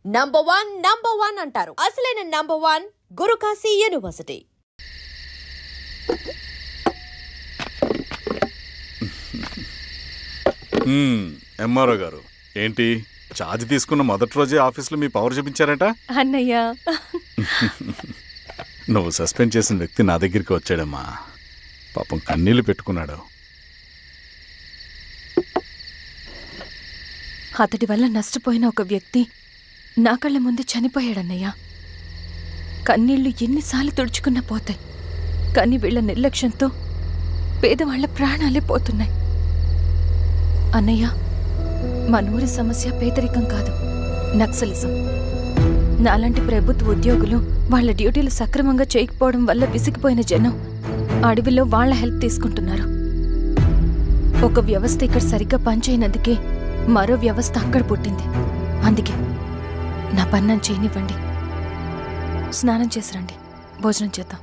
Number one అంటారు. అసలైన number 1 Guru Kashi university. MRO గారు ఏంటి ఛార్జ్ తీసుకున్న మొదటి రోజే ఆఫీస్లో మీ పవర్ చూపించారట అన్నయ్య. నువ్వు సస్పెండ్ చేసిన వ్యక్తి నా దగ్గరికి వచ్చాడమ్మా. పాపం కన్నీళ్లు పెట్టుకున్నాడు. అతడి వల్ల నష్టపోయిన ఒక వ్యక్తి నా కళ్ళ ముందు చనిపోయాడన్నయ్య. కన్నీళ్లు ఎన్నిసార్లు తుడుచుకున్నా పోతాయి, కానీ వీళ్ల నిర్లక్ష్యంతో పేదవాళ్ల ప్రాణాలే పోతున్నాయి. అన్నయ్య, మన ఊరి సమస్య పేదరికం కాదు, నక్సలిజం. నాలాంటి ప్రభుత్వ ఉద్యోగులు వాళ్ళ డ్యూటీలు సక్రమంగా చేయకపోవడం వల్ల విసిగిపోయిన జనం అడవిలో వాళ్ల హెల్ప్ తీసుకుంటున్నారు. ఒక వ్యవస్థ ఇక్కడ సరిగ్గా పనిచేయనందుకే మరో వ్యవస్థ అక్కడ పుట్టింది. అందుకే నా పన్నం చేయనివ్వండి. స్నానం చేసిరండి, భోజనం చేద్దాం.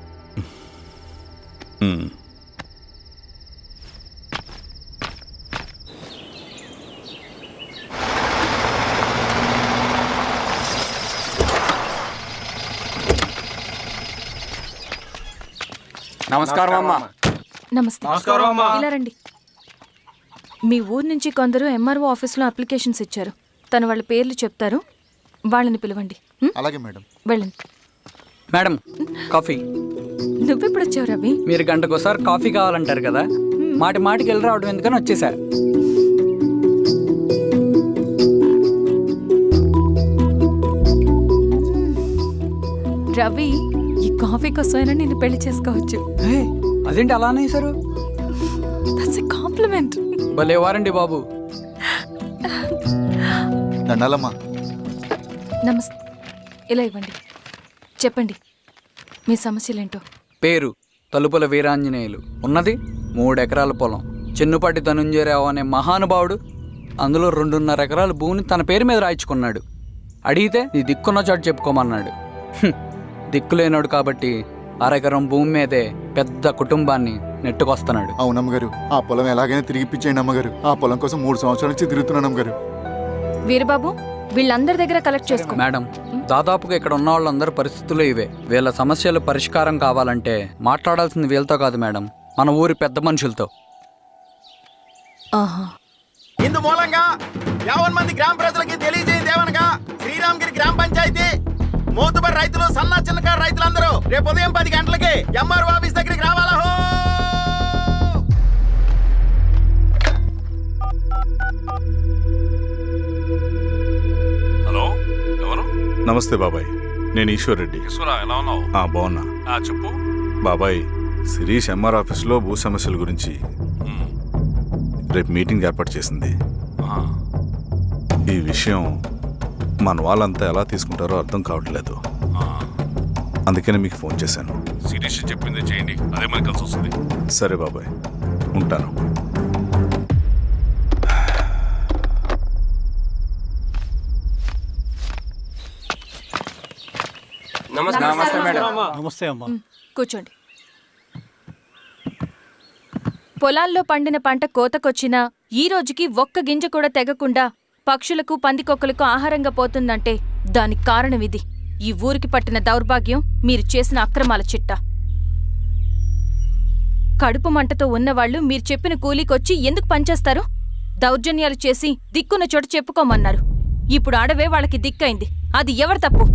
నమస్కారం అమ్మా. నమస్తే. ఇలా రండి. మీ ఊరు నుంచి కొందరు ఎంఆర్ఓ ఆఫీస్లో అప్లికేషన్స్ ఇచ్చారు. తను వాళ్ళ పేర్లు చెప్తారు, వాళ్ళని పిలవండి. అలాగే మేడం. వెళ్ళండి. Madam, coffee. నువ్వెప్పుడు వచ్చావు రవి? మీరు గంటకోసారి కాఫీ కావాలంటారు కదా, మాటికి వెళ్ళి రావడం ఎందుకని వచ్చేసా. రవి, ఈ కాఫీ కోసమైనా నేను పెళ్లి చేసుకోవచ్చు. అదేంటి అలా అనేసారు? That's a compliment. భలే వారండి బాబు. దండాలమ్మా. నమస్తే. ఇలా ఇవ్వండి. చెప్పండి, మీ సమస్యలేంటో. పేరు తలుపుల వీరాంజనేయులు. ఉన్నది 3 ఎకరాల పొలం. చిన్నుపాటి ధనుంజయరావు అనే మహానుభావుడు అందులో 2.5 ఎకరాల భూమిని తన పేరు మీద రాయించుకున్నాడు. అడిగితే నీ దిక్కున్న చోటు చెప్పుకోమన్నాడు. దిక్కులేనాడు కాబట్టి 1/2 ఎకరం భూమి మీదే పెద్ద కుటుంబాన్ని నెట్టుకొస్తున్నాడు. అవునమ్మగారు, ఆ పొలం ఎలాగైనా తిరిగిప్పించేయండి అమ్మగారు. ఆ పొలం కోసం 3 సంవత్సరాల నుంచి తిరుగుతున్నాను అమ్మగారు. వీరబాబు, వీళ్ళందరి దగ్గర కలెక్ట్ చేసుకో. మేడం, దాదాపుగా ఇక్కడ ఉన్న వాళ్ళందరూ పరిస్థితులు ఇవే. వీళ్ళ సమస్యలు పరిష్కారం కావాలంటే మాట్లాడాల్సింది వీళ్ళతో కాదు మేడం, మన ఊరి పెద్ద మనుషులతో. ఇందు మూలంగా 50 మంది గ్రామ ప్రజలకి తెలియజేయదేవనగా శ్రీరామగిరి గ్రామ పంచాయతీ మోతుబరి రైతులు, సన్న చిన్నకారు రైతులందరూ రేపు ఉదయం 10 గంటలకి ఎంఆర్ఓ ఆఫీస్ దగ్గరికి రావాలా. హలో, ఎవరు? నమస్తే బాబాయ్, నేను ఈశ్వర్ రెడ్డి. ఎలా ఉన్నావు? బాగున్నా. చెప్పు బాబాయ్, శిరీష్ ఎంఆర్ ఆఫీస్లో భూ సమస్యల గురించి రేపు మీటింగ్ ఏర్పాటు చేసింది. ఈ విషయం మన వాళ్ళంతా ఎలా తీసుకుంటారో అర్థం కావట్లేదు. అందుకనే మీకు ఫోన్ చేశాను. శిరీష్ చెప్పింది చేయండి, అదే మనకి కలిసి వస్తుంది. సరే బాబాయ్, ఉంటాను. నమస్తే మేడం. నమస్తే అమ్మా. కూర్చోండి. పొలాల్లో పండిన పంట కోతకొచ్చినా ఈ రోజుకి ఒక్క గింజ కూడా తెగకుండా పక్షులకు, పందికొక్కలకు ఆహారంగా పోతుందంటే దానికి కారణం ఇది. ఈ ఊరికి పట్టిన దౌర్భాగ్యం మీరు చేసిన అక్రమాల చిట్టా. కడుపు మంటతో ఉన్నవాళ్లు మీరు చెప్పిన కూలీకొచ్చి ఎందుకు పనిచేస్తారు? దౌర్జన్యాలు చేసి దిక్కున్న చోట చెప్పుకోమన్నారు. ఇప్పుడు అడవే వాళ్ళకి దిక్కైంది. అది ఎవరి తప్పు?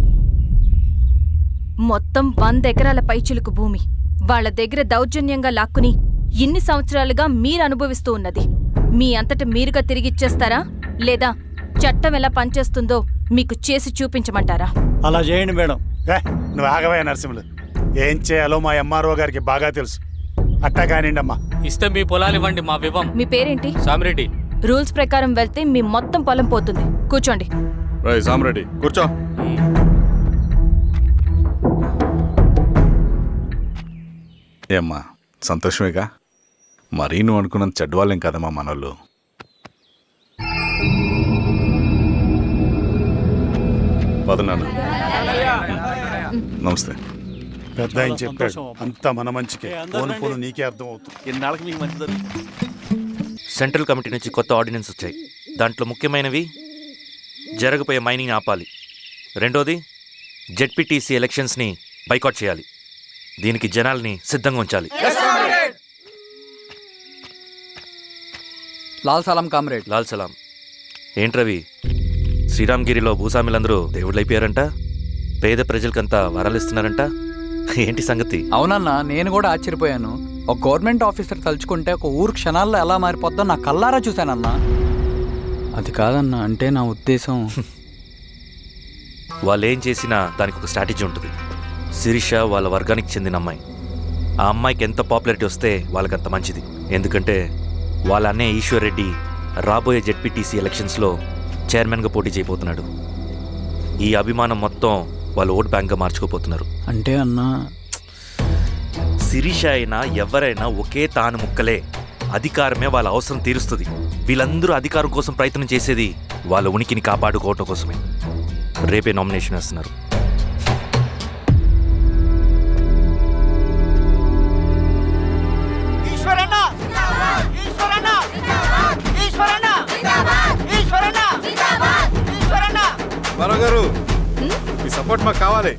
మొత్తం 100 ఎకరాల పైచిలుకు భూమి వాళ్ల దగ్గర దౌర్జన్యంగా లాక్కుని ఇన్ని సంవత్సరాలుగా మీరు అనుభవిస్తూ ఉన్నది. మీ అంతట మీరుగా తిరిగిచ్చేస్తారా, లేదా చట్టం ఎలా పనిచేస్తుందో మీకు చేసి చూపించమంటారా? అలా చేయండి మేడం. నువ్వు ఆగవే నరసింహులు. ఏం చేయాలో మా ఎంఆర్ఓ గారికి బాగా తెలుసు. అట్టా కానివ్వండి అమ్మా. ఇస్తే మీ పొలాలు ఇవ్వండి, మా వివం. మీ పేరేంటి? సామిరెడ్డి. రూల్స్ ప్రకారం వెళ్తే మీ మొత్తం పొలం పోతుంది. కూర్చోండి. సామిరెడ్డి కూర్చో. ఏమ్మా, సంతోషమేగా? మరీ నువ్వు అనుకున్నంత చెడ్డవాళ్ళేం కదమ్మా మనోళ్ళు. వదనాను. నమస్తే. పెద్ద ఆయన చెప్పాడు, అంతా మన మంచికే. పోను నీకే అర్థం అవుతుంది. ఎన్నాళ్ళకి మీకు మంచి జరుగుతుంది. సెంట్రల్ కమిటీ నుంచి కొత్త ఆర్డినెన్స్ వచ్చాయి. దాంట్లో ముఖ్యమైనవి జరగపోయే మైనింగ్ ఆపాలి, రెండోది జెడ్పీటీసీ ఎలక్షన్స్ని బైకాట్ చేయాలి. దీనికి జనాల్ని సిద్ధంగా ఉంచాలి. లాల్ సలాం కామ్రేడ్. లాల్ సలాం. ఏంట్రవి, శ్రీరామ్గిరిలో భూస్వాములందరూ దేవుళ్ళైపోయారంట, పేద ప్రజలకంతా వరాలు ఇస్తున్నారంట, ఏంటి సంగతి? అవునన్నా, నేను కూడా ఆశ్చర్యపోయాను. ఒక గవర్నమెంట్ ఆఫీసర్ తలుచుకుంటే ఒక ఊరు క్షణాల్లో ఎలా మారిపోద్దో నా కల్లారా చూశానన్నా. అది కాదన్నా, అంటే నా ఉద్దేశం వాళ్ళు ఏం చేసినా దానికి ఒక స్ట్రాటజీ ఉంటుంది. శిరీష వాళ్ళ వర్గానికి చెందిన అమ్మాయి. ఆ అమ్మాయికి ఎంత పాపులారిటీ వస్తే వాళ్ళకంత మంచిది. ఎందుకంటే వాళ్ళ అన్నయ్య ఈశ్వర్ రెడ్డి రాబోయే జెడ్పీటీసీ ఎలక్షన్స్లో చైర్మన్గా పోటీ చేయబోతున్నాడు. ఈ అభిమానం మొత్తం వాళ్ళు ఓట్ బ్యాంక్గా మార్చుకోపోతున్నారు. అంటే అన్నా, శిరీష అయినా ఎవరైనా ఒకే తాను ముక్కలే. అధికారమే వాళ్ళ అవసరం తీరుస్తుంది. వీళ్ళందరూ అధికారం కోసం ప్రయత్నం చేసేది వాళ్ళ ఉనికిని కాపాడుకోవటం కోసమే. రేపే నామినేషన్ వేస్తున్నారు. గారు మీ సపోర్ట్ మాకు కావాలి.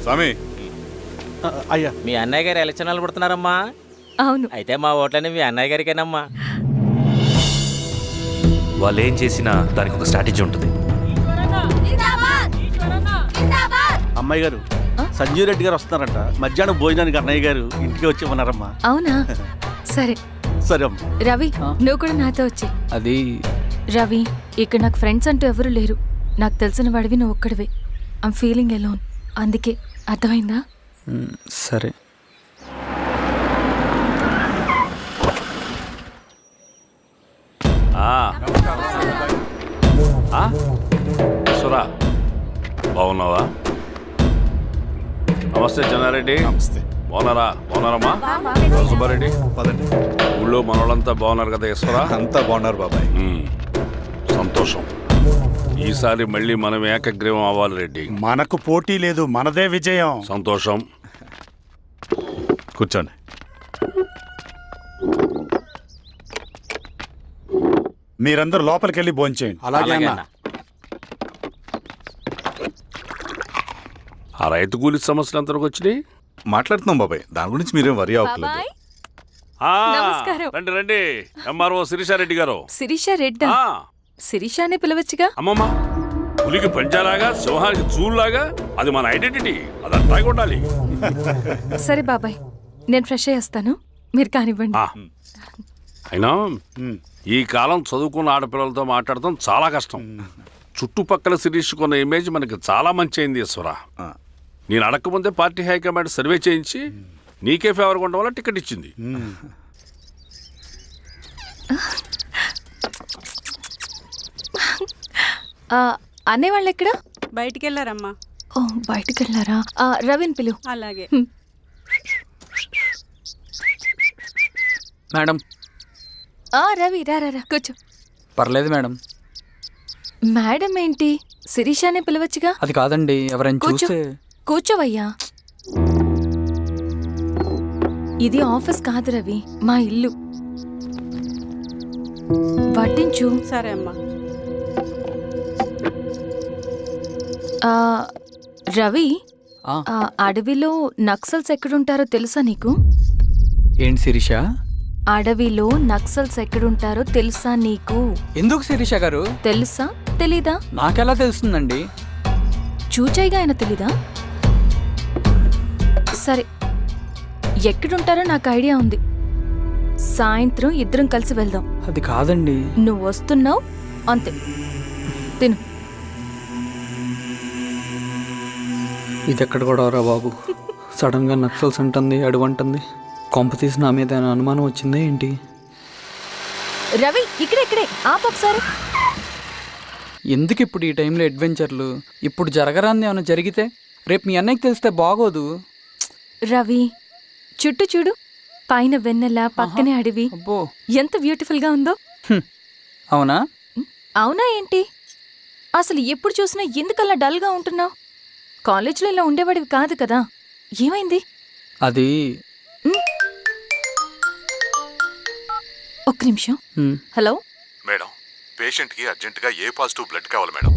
స్వామి, అయ్యా, మీ అన్నయ్య గారు ఎలక్షన్లు పడుతున్నారమ్మా. అవును. అయితే మా ఓట్లని మీ అన్నయ్య గారికేనమ్మా. వాళ్ళు ఏం చేసినా దానికి ఒక స్ట్రాటజీ ఉంటుంది. అమ్మాయి గారు, సంజీవ్ రెడ్డి గారు వస్తున్నారంట. మధ్యాహ్నం భోజనానికి అన్నయ్య గారు ఇంటికి వచ్చి ఉన్నారమ్మా. అవునా? సరే సరే అమ్మ. రవి, నువ్వు కూడా నాతో వచ్చి. అది రవి, ఇక్కడ నాకు ఫ్రెండ్స్ అంటూ ఎవరు లేరు. నాకు తెలిసిన వాడివి నువ్వు ఒక్కడివే. I'm feeling alone. అందుకే, అర్థమైందా? సరే. సురా, బాగున్నావా? నమస్తే చెన్నారెడ్డి. నమస్తే. బాగున్నారమ్మా? సుబ్బారెడ్డి, పదండి. ఊళ్ళో మనోళ్ళంతా బాగున్నారు కదా ఈశ్వరా? అంతా బాగున్నారు బాబాయ్. సంతోషం. ఈసారి మళ్ళీ మనం ఏకగ్రీవం అవ్వాలి రెడ్డి. మనకు పోటీ లేదు, మనదే విజయం. సంతోషం. కూర్చోండి. మీరందరూ లోపలికి వెళ్ళి భోంచేయండి. అలాగే అన్న. ఆ రైతు కూలి సమస్యలు ఎంతవరకు వచ్చినాయి? మాట్లాడుతున్నాం బాబాయ్, దాని గురించి మీరేం వరి అవ్వట్లేదు. బాబాయ్, ఆ, నమస్కారం. రండి రండి. ఎంఆర్ఓ శిరీషారెడ్డి గారు. శిరీష రెడ్డా? ఆ, శిరీష అనే పిలవచ్చుగా. అమ్మమ్మ, పులికి పంచాలాగా సింహానికి చూలాగా అది మన ఐడెంటిటీ. అది అట్టాగే ఉండాలి. సరే బాబాయ్, నేను ఫ్రెష్ అయ్యేస్తాను, మీరు కానివ్వండి. ఆ, అయినా ఈ కాలం చదువుకున్న ఆడపిల్లలతో మాట్లాడటం చాలా కష్టం. చుట్టుపక్కల శిరీషకున్న ఇమేజ్ మనకి చాలా మంచి అయింది ఈశ్వరా. నేను అడగకముందే పార్టీ హైకమాండ్ సర్వే చేయించి నీకే ఫేవర్గా ఉండడం వల్ల టికెట్ ఇచ్చింది. అనేవాళ్ళు ఎక్కడ? బయటికి వెళ్ళారమ్మా. ఓ, బయటికి వెళ్ళారా? రవిని పిలువు. అలాగే. మేడం. రవి, రా రా రా, కూర్చో. పర్లేదు మేడం. మేడం ఏంటి? శిరీషానే పిలవచ్చుగా. అది కాదండి, ఎవరైనా కూర్చో. చూస్తే. కూర్చోవయ్యా. ఇది ఆఫీస్ కాదు రవి, మా ఇల్లు. వడ్డించు. సరే అమ్మా. రవి, ఆ, అడవిలో నక్సల్స్ ఎక్కడుంటారో తెలుసా నీకు? ఏంటి శిరీష? అడవిలో నక్సల్స్ ఎక్కడుంటారో తెలుసా నీకు? ఎందుకు శిరీష గారు? తెలుసా తెలీదా? నాకెలా తెలుస్తుందండి? చూచాయిగా ఆయన తెలీదా? సరే, ఎక్కడుంటారో నాకు ఐడియా ఉంది. సాయంత్రం ఇద్దరం కలిసి వెళ్దాం. అది కాదండి. నువ్వు వస్తున్నావు అంతే. తిను. ఇది ఎక్కడ కూడా రా బాబు. సడన్ గా నక్సల్స్ అంటుంది, అడుగుంటుంది. కొంప తీసి నా మీద ఏమైనా అనుమానం వచ్చిందా ఏంటి? రవి, ఇక్కడే ఆపొకసారి. ఎందుకు ఇప్పుడు ఈ టైంలో అడ్వెంచర్లు? ఇప్పుడు జరగరాంది ఏమైనా జరిగితే రేపు మీ అన్నయ్యకి తెలిస్తే బాగోదు. రవి, చుట్టూ చూడు. పైన వెన్నెల, పక్కనే అడవి. అబ్బో, ఎంత బ్యూటిఫుల్ గా ఉందో. అవునా? అవునా ఏంటి? అసలు ఎప్పుడు చూసినా ఎందుకలా డల్ గా ఉంటున్నావు? కాలేజీలో ఇలా ఉండేవాడివి కాదు కదా, ఏమైంది? అది ఒక్క నిమిషం. హలో మేడం, పేషెంట్కి అర్జెంటుగా ఏ పాజిటివ్ బ్లడ్ కావాలి మేడం.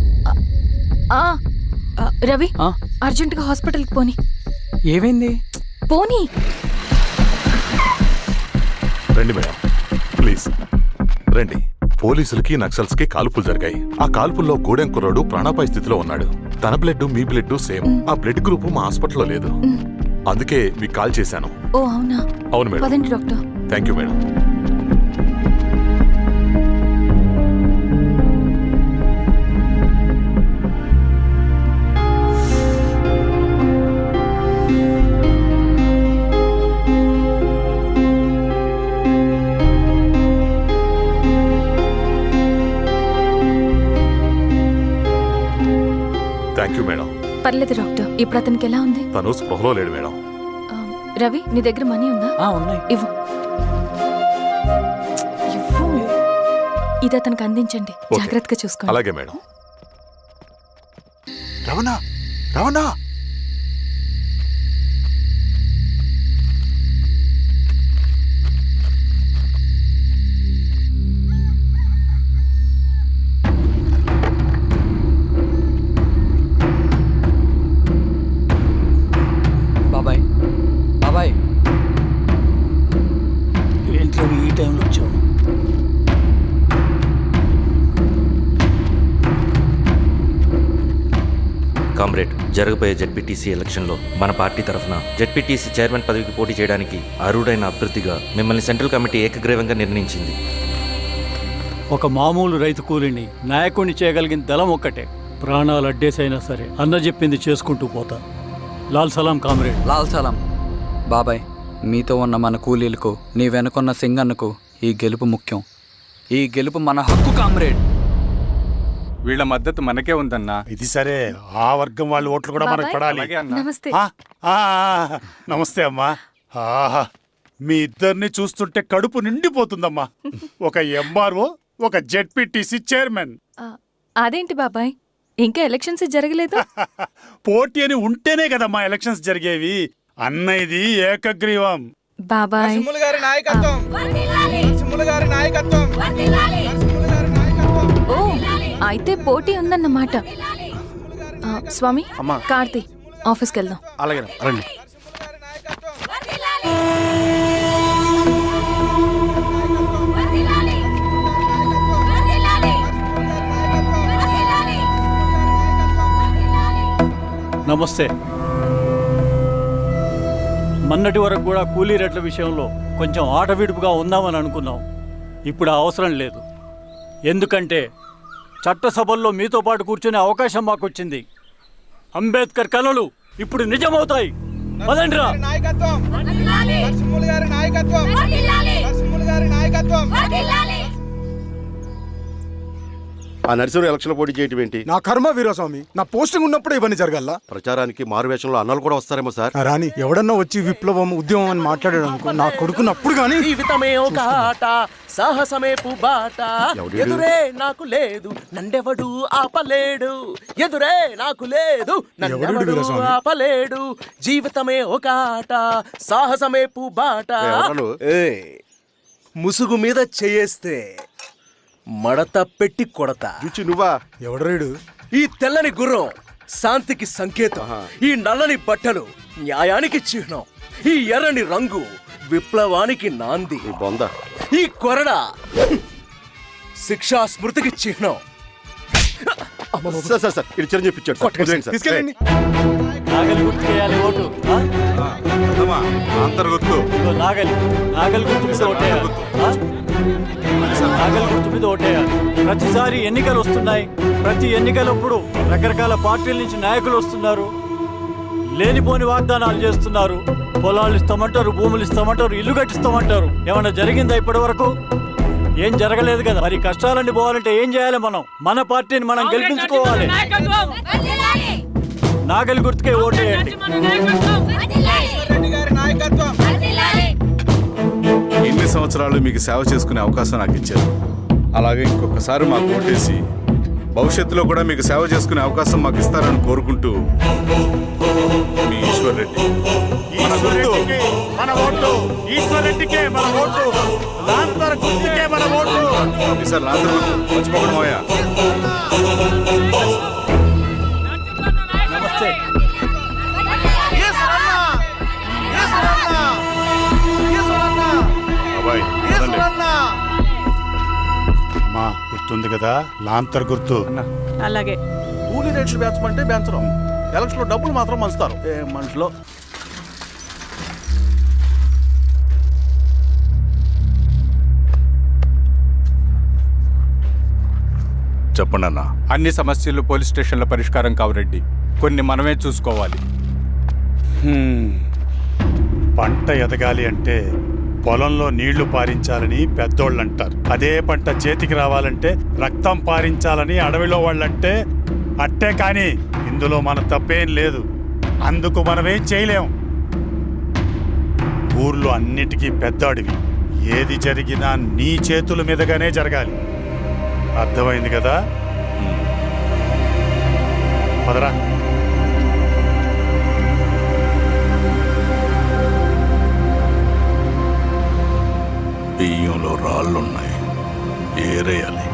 రవి ఆ? అర్జెంటుగా హాస్పిటల్కి పోని. ఏమైంది? పోనీ. రండి మేడం, ప్లీజ్ రండి. పోలీసులకి నక్సల్స్ కి కాల్పులు జరిగాయి. ఆ కాల్పుల్లో గూడెం కుర్రాడు ప్రాణాపాయ స్థితిలో ఉన్నాడు. తన బ్లడ్ మీ బ్లడ్ సేమ్. ఆ బ్లడ్ గ్రూప్ మా హాస్పిటల్లో లేదు. అందుకే మీకు కాల్ చేశాను. ఓ అవునా? అవును మేడం. పదండి doctor. Thank you madam. Thank you madam. పర్లేదు డాక్టర్. ఇప్పుడు అతనికి ఎలా ఉంది? తను స్పృహలో లేడు మేడం. రవి నీ దగ్గర మనీ ఉందా? ఉన్నాయి. ఇవ్వు. ఇవ్వు. ఇది అతనికి అందించండి. ఓకే. జాగ్రత్తగా చూసుకోండి. అలాగే మేడం. రవణ రవణ బాబాయ్, బాబాయ్, ఏంటి రవి ఈ టైంలో వచ్చావు? కామ్రేడ్, జరగబోయే జెడ్పీటీసీ ఎలక్షన్లో మన పార్టీ తరఫున జెడ్పీటీసీ చైర్మన్ పదవికి పోటీ చేయడానికి అర్హుడైన అభ్యర్థిగా మిమ్మల్ని సెంట్రల్ కమిటీ ఏకగ్రీవంగా నిర్ణయించింది. ఒక మామూలు రైతు కూలీని నాయకుడిని చేయగలిగిన దళం ఒక్కటే. ప్రాణాలు అడ్డేసైనా సరే అన్న చెప్పింది చేసుకుంటూ పోతా. లాల్ సలాం కామ్రేడ్. లాల్ సలాం. బాబాయ్, మీతో ఉన్న మన కూలీలకు, నీ వెనుకున్న సింగన్నకు ఈ గెలుపు ముఖ్యం. ఈ గెలుపు మన హక్కు కామ్రేడ్. వీళ్ళ మద్దతు మనకే ఉందన్నా. ఇది సరే, ఆ వర్గం వాళ్ళ ఓట్లు కూడా మనకు పడాలి. నమస్తే. నమస్తే అమ్మా. ఆహా, మీ ఇద్దరిని చూస్తుంటే కడుపు నిండిపోతుందమ్మా. ఒక ఎంఆర్ఓ, ఒక జెడ్పీటీసీ చైర్మన్. అదేంటి బాబాయ్, ఇంకా ఎలక్షన్స్ జరగలేదు? పోటీ అని ఉంటేనే కదమ్మా ఎలక్షన్స్ జరిగేవి. అన్నయ్యది ఏకగ్రీవం. బాబాయ్ ఓ, అయితే పోటీ ఉందన్నమాట. స్వామి, అమ్మా. కార్తీ, ఆఫీస్కి వెళ్దాం. అలాగే రండి. నమస్తే. మొన్నటి వరకు కూడా కూలీ రేట్ల విషయంలో కొంచెం ఆటవిడుపుగా ఉందామని అనుకున్నాం. ఇప్పుడు ఆ అవసరం లేదు. ఎందుకంటే చట్టసభల్లో మీతో పాటు కూర్చునే అవకాశం మాకు వచ్చింది. అంబేద్కర్ కలలు ఇప్పుడు నిజమవుతాయి. పదండ్రా. ఆ నర్సరీ ఎలక్షన్ పోటీ చేయటం ఏంటి? నా కర్మ వీరస్వామి, నా పోస్టింగ్ ఉన్నప్పుడు ఇవన్నీ జరగాల. ప్రచారానికి మారువేషంలో అన్నలు కూడా వస్తారేమో సార్. రాని ఎవడన్నా వచ్చి విప్లవం ఉద్యమం అని మాట్లాడాడు అనుకో, నా కొడుకుని అప్పుడు గానీ జీవితమే ఒక ఆట, సాహసమే పుబాట. ఎవడు? ఎదురే నాకు లేదు, నన్నెవడు ఆపలేడు. ఎదురే నాకు లేదు, నన్నెవడు వీరస్వామి? ఆపలేడు. జీవితమే ఒక ఆట, సాహసమే పుబాట. ఎవరు? ముసుగు మీద చేయేస్తే మడత పెట్టి కొడతా. రుచి నువ్వా? ఎవడరేడు? ఈ తెల్లని గుర్రం శాంతికి సంకేతం. ఈ నల్లని బట్టలు న్యాయానికి చిహ్నం. ఈ ఎర్రని రంగు విప్లవానికి నాంది. నీ బొంద. ఈ కొరడ శిక్షా స్మృతికి చిహ్నం. సార్ సార్ సార్, ఇది చిరంజీవి పిచ్చాడు సార్. వదిలేండి సార్. తీసుకెళ్ళండి. నాగలి గుర్తుకేయాలి ఓటు. అంతర్గుర్తు. ఇదిగో నాగలి. నాగలి గుర్తు మీద ఓటేయాలి. నాగలి గుర్తు మీద ఓటేయాలి. ప్రతిసారి ఎన్నికలు వస్తున్నాయి. ప్రతి ఎన్నికలప్పుడు రకరకాల పార్టీల నుంచి నాయకులు వస్తున్నారు. లేనిపోని వాగ్దానాలు చేస్తున్నారు. పొలాలు ఇస్తామంటారు, భూములు ఇస్తామంటారు, ఇల్లు కట్టిస్తామంటారు. ఏమన్నా జరిగిందా ఇప్పటి వరకు? ఏం జరగలేదు కదా. మరి కష్టాలన్నీ పోవాలంటే ఏం చేయాలి? మనం మన పార్టీని మనం గెలిపించుకోవాలి. నాగలి గుర్తుకే ఓటేయండి. ఇన్ని సంవత్సరాలు మీకు సేవ చేసుకునే అవకాశం నాకు ఇచ్చారు. అలాగే ఇంకొకసారి మాకు ఓటేసి భవిష్యత్తులో కూడా మీకు సేవ చేసుకునే అవకాశం మాకు ఇస్తారని కోరుకుంటూ, మీ ఈశ్వర్ రెడ్డి. మన ఓటు ఈశ్వర్ రెడ్డికే, మన ఓటు లాంతర్ గుర్తుకే, మన ఓటు. సార్ మర్చిపోకుండా నమస్తే అబ్బాయి, రండి. అమ్మా గుర్తుంది కదా లాంతర్ గుర్తు అలాగే కూలీ రేట్లు పెంచమంటే పెంచడం ఎలక్షన్ లో డబ్బులు మాత్రం మంచుతారు ఏ మనుషులో. చెప్పండి అన్న. అన్ని సమస్యలు పోలీస్ స్టేషన్ల పరిష్కారం కావు రెడ్డి, కొన్ని మనమే చూసుకోవాలి. పంట ఎదగాలి అంటే పొలంలో నీళ్లు పారించాలని పెద్దోళ్ళు అంటారు. అదే పంట చేతికి రావాలంటే రక్తం పారించాలని అడవిలో వాళ్ళంటే అట్టే. కానీ ఇందులో మన తప్పేం లేదు, అందుకు మనమేం చేయలేం. ఊర్లో అన్నిటికీ పెద్ద అడవి, ఏది జరిగినా నీ చేతుల మీదగానే జరగాలి. అర్థమైంది కదా? పదరా. బియ్యంలో రాళ్ళున్నాయి, ఏరేయాలి.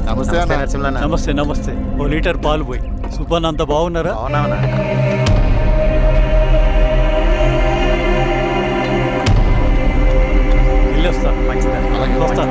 నమస్తే అన్న. నమస్తే నమస్తే. ఓ లీటర్ పాలు పోయి. సుబ్బన్ అంత బాగున్నారా? వెళ్ళొస్తా. మంచిది, వస్తా.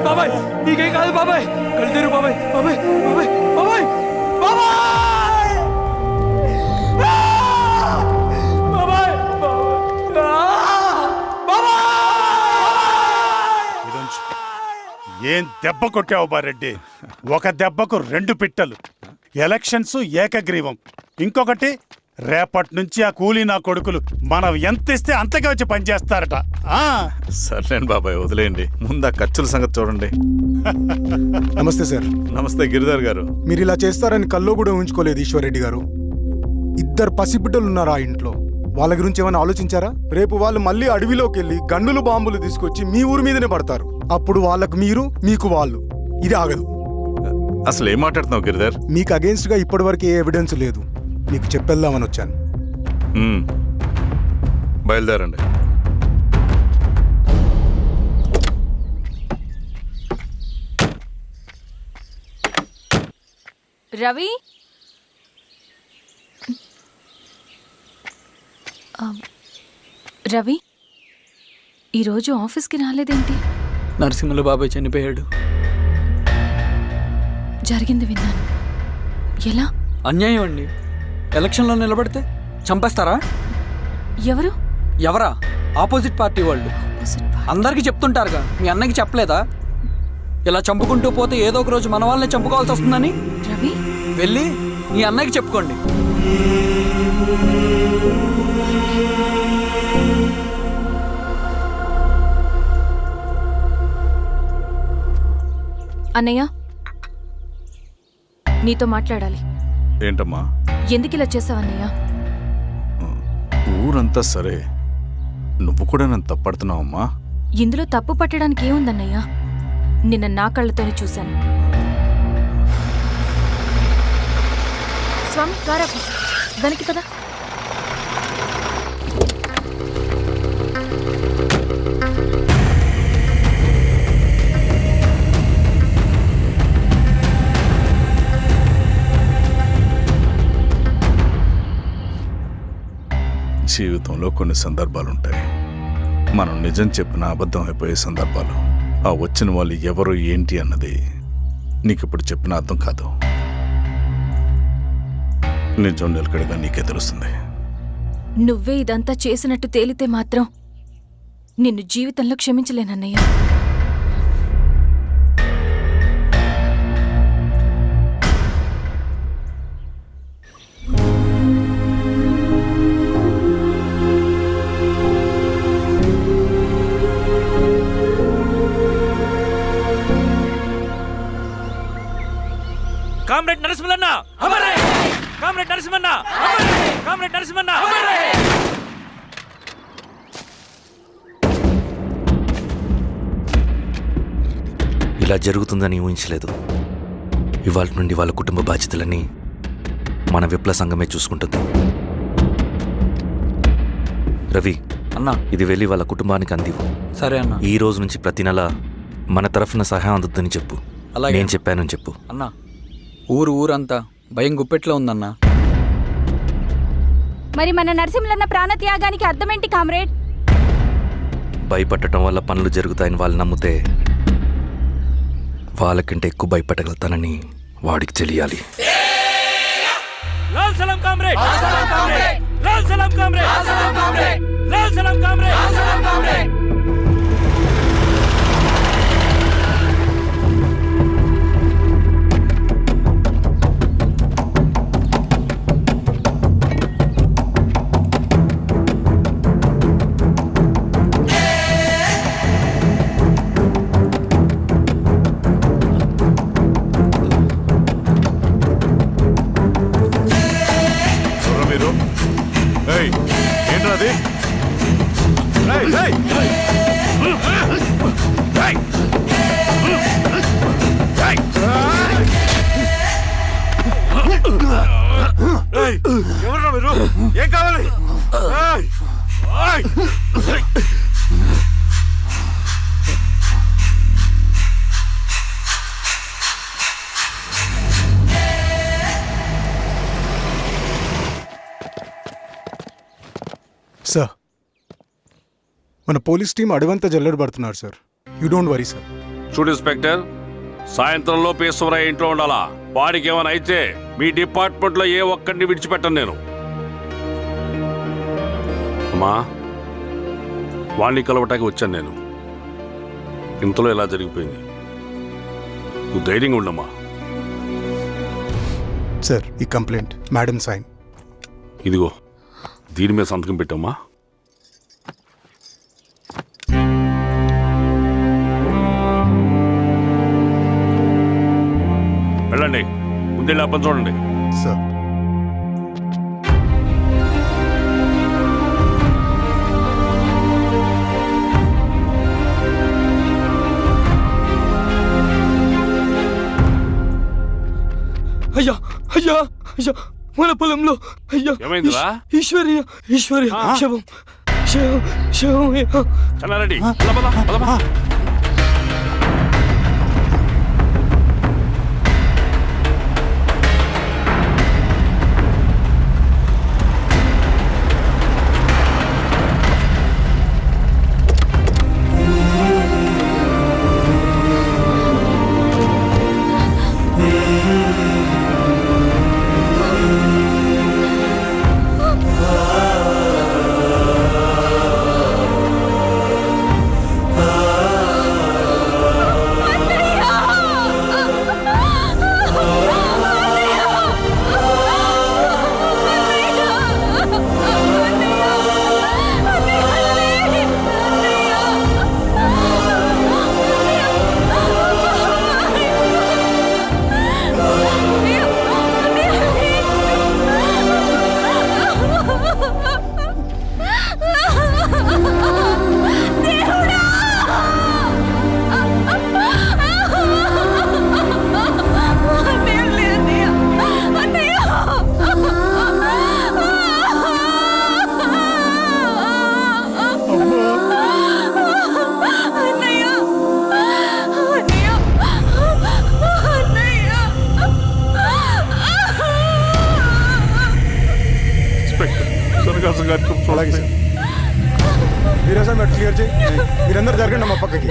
బాబాయ్ నీకేం కాదు బాబాయ్, కళ్ళు బాబాయ్. బాబాయ్ బాబాయ్ బాబాయ్ బాబాయ్ బాబాయ్ ఏం దెబ్బ కొట్టావు బారెడ్డి? ఒక దెబ్బకు 2 పిట్టలు. ఎలక్షన్స్ ఏకగ్రీవం. ఇంకొకటి, రేపటి నుంచి ఆ కూలీ నా కొడుకులు మనం ఎంత ఇస్తే అంతగా వచ్చి పనిచేస్తారట. సర్లేండి బాబాయ్, వదిలేయండి. ముందు ఆ ఖర్చుల సంగతి చూడండి. నమస్తే సార్. నమస్తే గిరిధర్ గారు. మీరు ఇలా చేస్తారని కల్లో కూడా ఉంచుకోలేదు ఈశ్వర్రెడ్డి గారు. 2 పసిబిడ్డలు ఉన్నారు ఆ ఇంట్లో, వాళ్ళ గురించి ఏమైనా ఆలోచించారా? రేపు వాళ్ళు మళ్ళీ అడవిలోకి వెళ్ళి గన్నులు బాంబులు తీసుకొచ్చి మీ ఊరి మీదనే పడతారు. అప్పుడు వాళ్ళకు మీరు, మీకు వాళ్ళు. ఇది ఆగదు. అసలు ఏం మాట్లాడుతున్నావు గిరిధర్? మీకు అగేన్స్ట్ గా ఇప్పటివరకు ఏ ఎవిడెన్స్ లేదు, మీకు చెప్పేద్దామని వచ్చాను. బయలుదేరండి. రవి, రవి ఈరోజు ఆఫీస్కి రాలేదేంటి? నరసింహుల బాబాయ్ చనిపోయాడు. జరిగింది విన్నాను. ఎలా? అన్యాయం అండి. ఎలక్షన్లో నిలబడితే చంపేస్తారా? ఎవరు? ఎవరా? ఆపోజిట్ పార్టీ వాళ్ళు. అందరికీ చెప్తుంటారుగా, మీ అన్నకి చెప్పలేదా? ఇలా చంపుకుంటూ పోతే ఏదో ఒక రోజు మన వాళ్ళని చంపుకోవాల్సి వస్తుందని. రవి, వెళ్ళి మీ అన్నకి చెప్పుకోండి. అన్నయ్య, నీతో మాట్లాడాలి. ఏంటమ్మా? ఎందుకు ఇలా చేసావన్నయ్య? ఊరంతా సరే, నువ్వు కూడా నన్ను తప్పడుతున్నావమ్మా. ఇందులో తప్పు పట్టడానికి ఏముందన్నయ్య? నిన్న నా కళ్ళతోనే చూశాను. స్వామి కారాపు దానికి పద. జీవితంలో కొన్ని సందర్భాలుంటాయి, మనం నిజం చెప్పిన అబద్ధం అయిపోయే సందర్భాలు. ఆ వచ్చిన వాళ్ళు ఎవరు ఏంటి అన్నది నీకిప్పుడు చెప్పిన అర్థం కాదు. నిజం నిలకడగా నీకే తెలుస్తుంది. నువ్వే ఇదంతా చేసినట్టు తేలితే మాత్రం నిన్ను జీవితంలో క్షమించలేనన్నయ్య. కామ్రేడ్ నరసింహన్న, కామ్రేడ్ నరసింహన్న, కామ్రేడ్ నరసింహన్న. ఇలా జరుగుతుందని ఊహించలేదు. ఇవాళ నుండి వాళ్ళ కుటుంబ బాధ్యతలన్నీ మన విప్లవ సంఘమే చూసుకుంటుంది. రవి అన్నా, ఇది వెళ్ళి వాళ్ళ కుటుంబానికి అందివు. సరే అన్నా. ఈ రోజు నుంచి ప్రతి నెల మన తరఫున సహాయం అందుతుందని చెప్పు. అలాగే. నేను చెప్పానని చెప్పు. అన్నా, ఊరంతా భయం గుప్పెట్లో ఉందన్నా. మరి మన నరసింహన్న ప్రాణత్యాగానికి అర్థమేంటి కామ్రేడ్? భయపడటం వల్ల పనులు జరుగుతాయని వాళ్ళు నమ్మితే వాళ్ళకంటే ఎక్కువ భయపడగలుగుతానని వాడికి తెలియాలి. లాల్ సలాం కామ్రేడ్, లాల్ సలాం కామ్రేడ్, లాల్ సలాం కామ్రేడ్. ఏంట్రాది? ఎవరు మీరు? ఏం కావాలి? సార్, మన పోలీస్ టీం అడవంతా జల్లెడ పడుతున్నారు sir. You don't worry sir. చూడు ఇన్స్పెక్టర్, సాయంత్రంలో పేశ్వరయ్య ఇంట్లో ఉండాలా. వాడికి ఏమైనా అయితే మీ డిపార్ట్మెంట్లో ఏ ఒక్కడిని విడిచిపెట్టను నేను. అమ్మా, వాణ్ణి కలవటానికి వచ్చాను నేను. ఇంతలో ఎలా జరిగిపోయింది. నువ్వు ధైర్యంగా ఉండమ్మా. సార్, ఈ కంప్లైంట్ మేడం సైన్. ఇదిగో, దీని మీద సంతకం పెట్టమ్మా. వెళ్ళండి, ముందే లాభం చూడండి. సార్, అయ్యా అయ్యా అయ్యా, మన పొలంలో అయ్యా. ఏమైందిరా? ఈశ్వర్య శవం శవం శవం. చెన్నారెడ్డి, పద పద పద. గారికి అలాగే సార్. వీరాసామి అటు క్లియర్ చేయి. మీరందరూ జరగండి మా పక్కకి.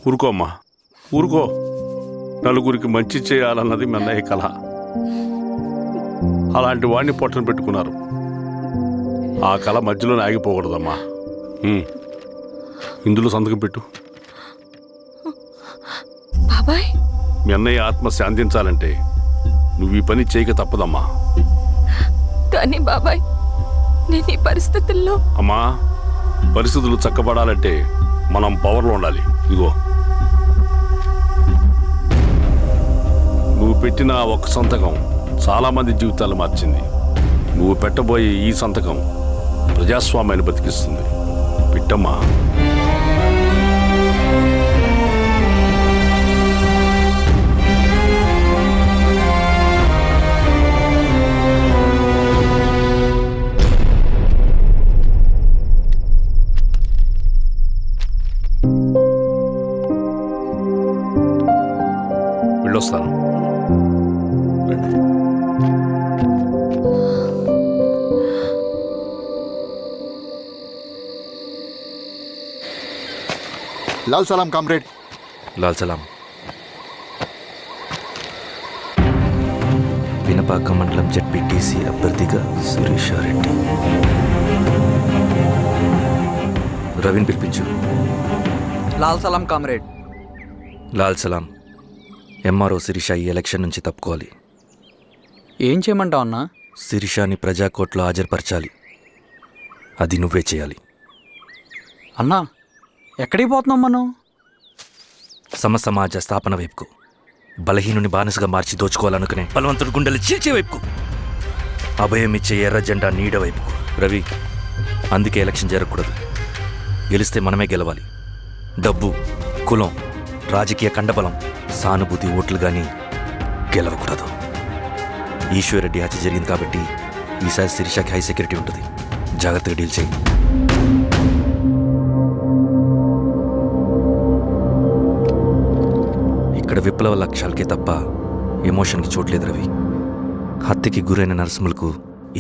ఊరుకో అమ్మా, ఊరుకో. నలుగురికి మంచి చేయాలన్నది మీ అన్నయ్య కళ. అలాంటి వాడిని పొట్టను పెట్టుకున్నారు. ఆ కళ మధ్యలోనే ఆగిపోకూడదమ్మా. ఇందులో సంతకం పెట్టు. బాబాయ్, మీ అన్నయ్య ఆత్మ శాంతించాలంటే నువ్వు ఈ పని చేయక తప్పదమ్మా. కానీ బాబాయ్, నేను ఈ పరిస్థితుల్లో... అమ్మా, పరిస్థితులు చక్కబడాలంటే మనం పవర్లో ఉండాలి. ఇదిగో, నువ్వు పెట్టిన ఆ ఒక్క సంతకం చాలా మంది జీవితాలు మార్చింది. నువ్వు పెట్టబోయే ఈ సంతకం ప్రజాస్వామ్యాన్ని బతికిస్తుంది. పెట్టమ్మా. వెళ్ళొస్తాను. లాల్ సలాం కామ్రేడ్. లాల్ సలాం. పినపాక మండలం జెడ్పీటీసీ అభ్యర్థిగా శిరీషారెడ్డి. రవిని పిలిపించు. లాల్ సలాం కామ్రేడ్. లాల్ సలాం. ఎంఆర్ఓ శిరీష ఈ ఎలక్షన్ నుంచి తప్పుకోవాలి. ఏం చేయమంటావు అన్నా? శిరీషాని ప్రజాకోర్టులో హాజరుపరచాలి. అది నువ్వే చేయాలి. అన్నా, ఎక్కడికి పోతున్నాం మనం? సమసమాజ స్థాపన వైపుకు. బలహీనుని బానిసగా మార్చి దోచుకోవాలనుకునే బలవంతుడు గుండెలు చీల్చే వైపుకు. అభయం ఇచ్చే ఎర్ర జెండా నీడ వైపుకు. రవి, అందుకే ఎలక్షన్ జరగకూడదు. గెలిస్తే మనమే గెలవాలి. డబ్బు, కులం, రాజకీయ కండబలం, సానుభూతి ఓట్లు కానీ గెలవకూడదు. ఈశ్వర్రెడ్డి హత్య జరిగింది కాబట్టి ఈసారి శిరీషకి హై సెక్యూరిటీ ఉంటుంది. జాగ్రత్తగా డీల్ చేయి. ఇక్కడ విప్లవ లక్ష్యాలకే తప్ప ఎమోషన్కి చోట్లేదు రవి. హత్యకి గురైన నరసింహులకు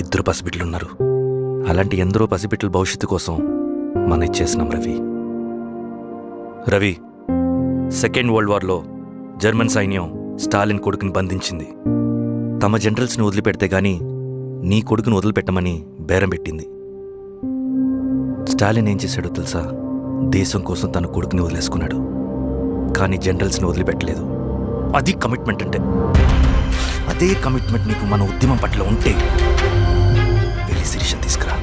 2 పసిబిడ్డలున్నారు. అలాంటి ఎందరో పసిబిడ్డల భవిష్యత్తు కోసం మనం ఇచ్చేసినాం రవి. రవి, సెకండ్ వరల్డ్ వార్లో జర్మన్ సైన్యం స్టాలిన్ కొడుకుని బంధించింది. తమ జనరల్స్ని వదిలిపెడితే గానీ నీ కొడుకుని వదిలిపెట్టమని బేరం పెట్టింది. స్టాలిన్ ఏం చేశాడో తెలుసా? దేశం కోసం తన కొడుకుని వదిలేసుకున్నాడు. కానీ జనరల్స్ని వదిలిపెట్టలేదు. అది కమిట్మెంట్ అంటే. అదే కమిట్మెంట్ నీకు మన ఉద్యమం పట్ల ఉంటే వెళ్ళి శిరీషను తీసుకురా.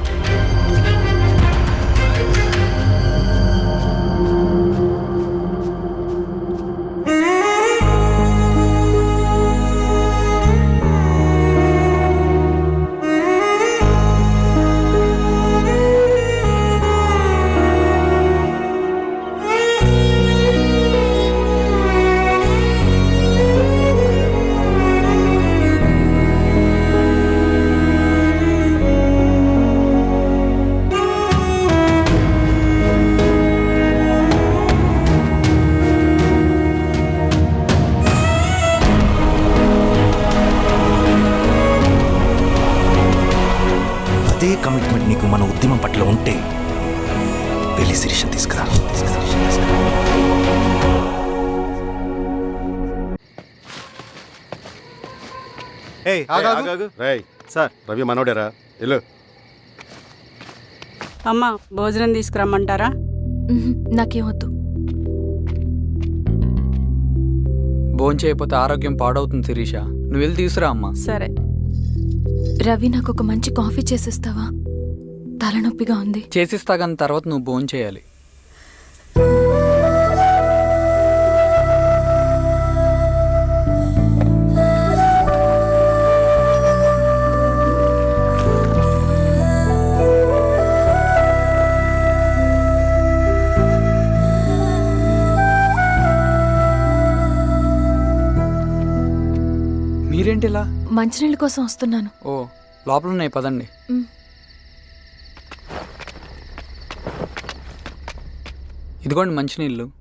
అదే కమిట్మెంట్ నీకు మన ఉద్యమం పట్ల ఉంటే వెళ్ళి శిరీషను తీసుకురా. సార్, రవి మనోడేరా? వెళ్ళు. అమ్మా, భోజనం తీసుకురమ్మంటారా? నాకేమొద్దు. భోంచేయకపోతే ఆరోగ్యం పాడవుతుంది శిరీష. నువ్వు వెళ్ళి తీసురా అమ్మా. సరే. రవి, నాకు ఒక మంచి కాఫీ చేసిస్తావా? తలనొప్పిగా ఉంది. చేసిస్తా కానీ తర్వాత నువ్వు భోంచేయాలి. మంచినీళ్ళ కోసం వస్తున్నాను. ఓ లోపల ఉన్నాయి పదండి. మ్. ఇదిగోండి మంచినీళ్ళు.